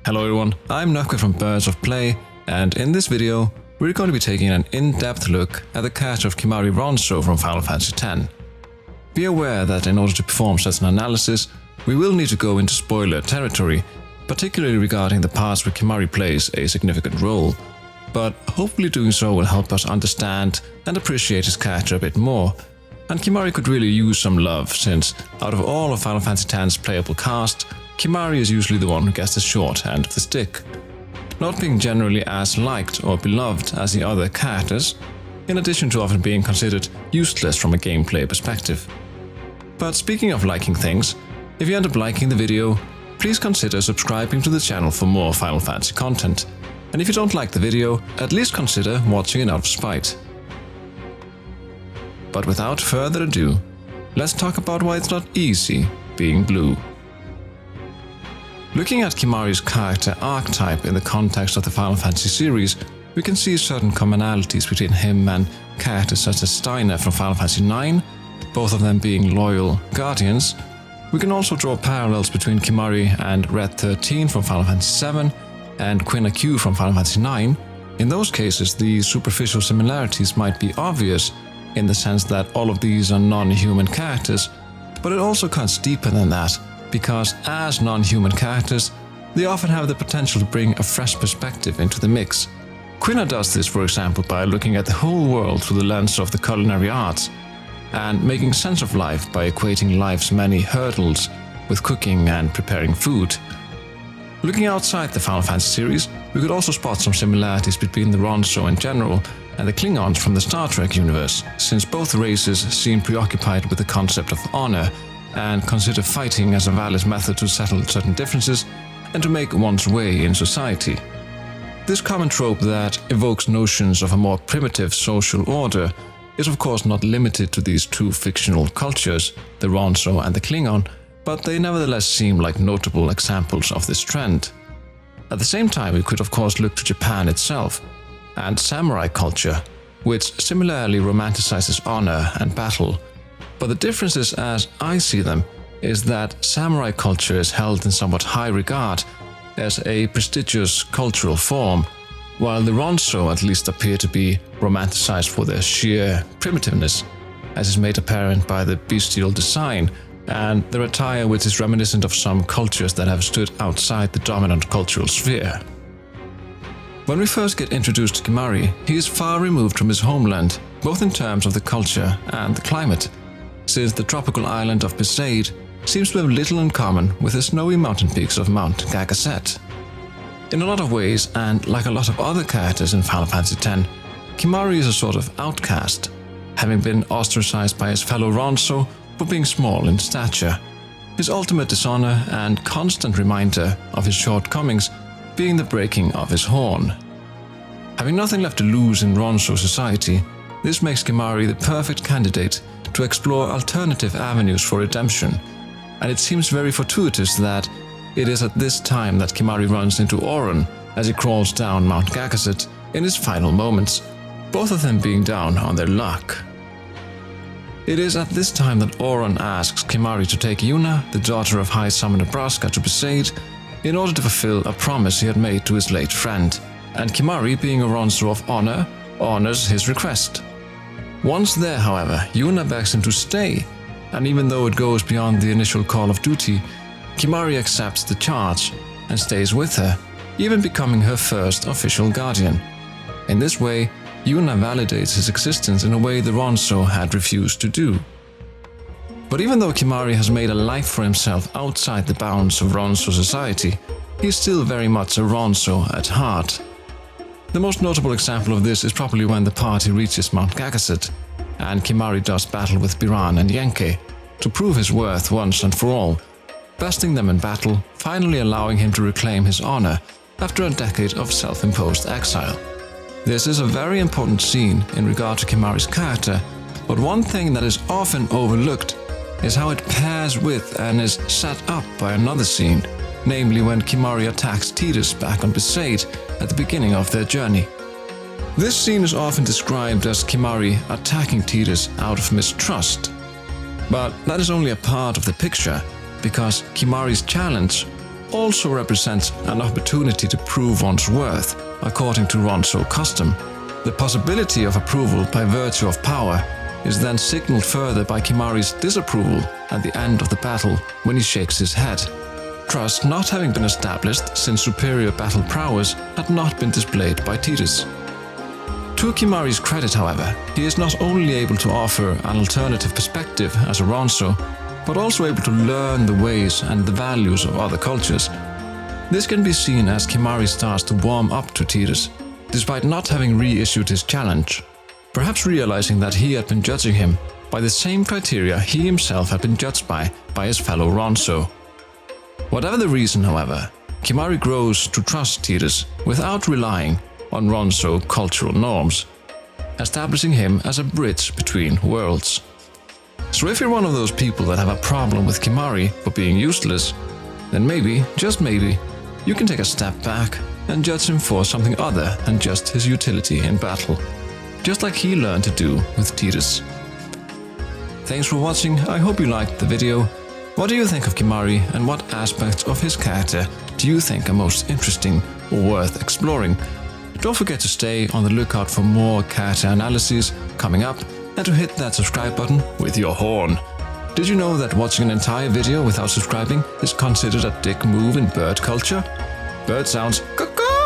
Hello everyone, I'm Nakwe from Birds of Play, and in this video, we're going to be taking an in-depth look at the character of Kimahri Ronso from Final Fantasy X. Be aware that in order to perform such an analysis, we will need to go into spoiler territory, particularly regarding the parts where Kimahri plays a significant role, but hopefully doing so will help us understand and appreciate his character a bit more. And Kimahri could really use some love, since out of all of Final Fantasy X's playable cast, Kimahri is usually the one who gets the short end of the stick, not being generally as liked or beloved as the other characters, in addition to often being considered useless from a gameplay perspective. But speaking of liking things, if you end up liking the video, please consider subscribing to the channel for more Final Fantasy content, and if you don't like the video, at least consider watching it out of spite. But without further ado, let's talk about why it's not easy being blue. Looking at Kimahri's character archetype in the context of the Final Fantasy series, we can see certain commonalities between him and characters such as Steiner from Final Fantasy IX, both of them being loyal guardians. We can also draw parallels between Kimahri and Red 13 from Final Fantasy VII and Quina Q from Final Fantasy IX. In those cases, the superficial similarities might be obvious in the sense that all of these are non-human characters, but it also cuts deeper than that, because as non-human characters, they often have the potential to bring a fresh perspective into the mix. Quina does this, for example, by looking at the whole world through the lens of the culinary arts, and making sense of life by equating life's many hurdles with cooking and preparing food. Looking outside the Final Fantasy series, we could also spot some similarities between the Ronso in general and the Klingons from the Star Trek universe, since both races seem preoccupied with the concept of honor and consider fighting as a valid method to settle certain differences and to make one's way in society. This common trope that evokes notions of a more primitive social order is of course not limited to these two fictional cultures, the Ronso and the Klingon, but they nevertheless seem like notable examples of this trend. At the same time, we could of course look to Japan itself and samurai culture, which similarly romanticizes honor and battle. But the differences, as I see them, is that samurai culture is held in somewhat high regard as a prestigious cultural form, while the Ronso at least appear to be romanticized for their sheer primitiveness, as is made apparent by the bestial design and their attire, which is reminiscent of some cultures that have stood outside the dominant cultural sphere. When we first get introduced to Kimahri, he is far removed from his homeland, both in terms of the culture and the climate, since the tropical island of Besaid seems to have little in common with the snowy mountain peaks of Mount Gagaset. In a lot of ways, and like a lot of other characters in Final Fantasy X, Kimahri is a sort of outcast, having been ostracized by his fellow Ronso for being small in stature, his ultimate dishonor and constant reminder of his shortcomings being the breaking of his horn. Having nothing left to lose in Ronso society, this makes Kimahri the perfect candidate to explore alternative avenues for redemption, and it seems very fortuitous that it is at this time that Kimahri runs into Auron as he crawls down Mount Gagaset in his final moments, both of them being down on their luck. It is at this time that Auron asks Kimahri to take Yuna, the daughter of High Summoner Braska, to Besaid in order to fulfill a promise he had made to his late friend, and Kimahri, being a Ronso of honor, honors his request. Once there, however, Yuna begs him to stay, and even though it goes beyond the initial call of duty, Kimahri accepts the charge and stays with her, even becoming her first official guardian. In this way, Yuna validates his existence in a way the Ronso had refused to do. But even though Kimahri has made a life for himself outside the bounds of Ronso society, he is still very much a Ronso at heart. The most notable example of this is probably when the party reaches Mount Gagaset, and Kimahri does battle with Biran and Yenke to prove his worth once and for all, besting them in battle, finally allowing him to reclaim his honor after a decade of self-imposed exile. This is a very important scene in regard to Kimahri's character, but one thing that is often overlooked is how it pairs with and is set up by another scene, namely when Kimahri attacks Tidus back on Besaid at the beginning of their journey. This scene is often described as Kimahri attacking Tidus out of mistrust, but that is only a part of the picture, because Kimahri's challenge also represents an opportunity to prove one's worth, according to Ronso custom. The possibility of approval by virtue of power is then signaled further by Kimahri's disapproval at the end of the battle when he shakes his head. Trust not having been established since superior battle prowess had not been displayed by Titus. To Kimahri's credit, however, he is not only able to offer an alternative perspective as a Ronso, but also able to learn the ways and the values of other cultures. This can be seen as Kimahri starts to warm up to Titus, despite not having reissued his challenge, perhaps realizing that he had been judging him by the same criteria he himself had been judged by his fellow Ronso. Whatever the reason, however, Kimahri grows to trust Titus without relying on Ronso cultural norms, establishing him as a bridge between worlds. So if you're one of those people that have a problem with Kimahri for being useless, then maybe, just maybe, you can take a step back and judge him for something other than just his utility in battle, just like he learned to do with Titus. Thanks for watching, I hope you liked the video. What do you think of Kimahri, and what aspects of his character do you think are most interesting or worth exploring? Don't forget to stay on the lookout for more character analyses coming up, and to hit that subscribe button with your horn. Did you know that watching an entire video without subscribing is considered a dick move in bird culture? Bird sounds caw-caw.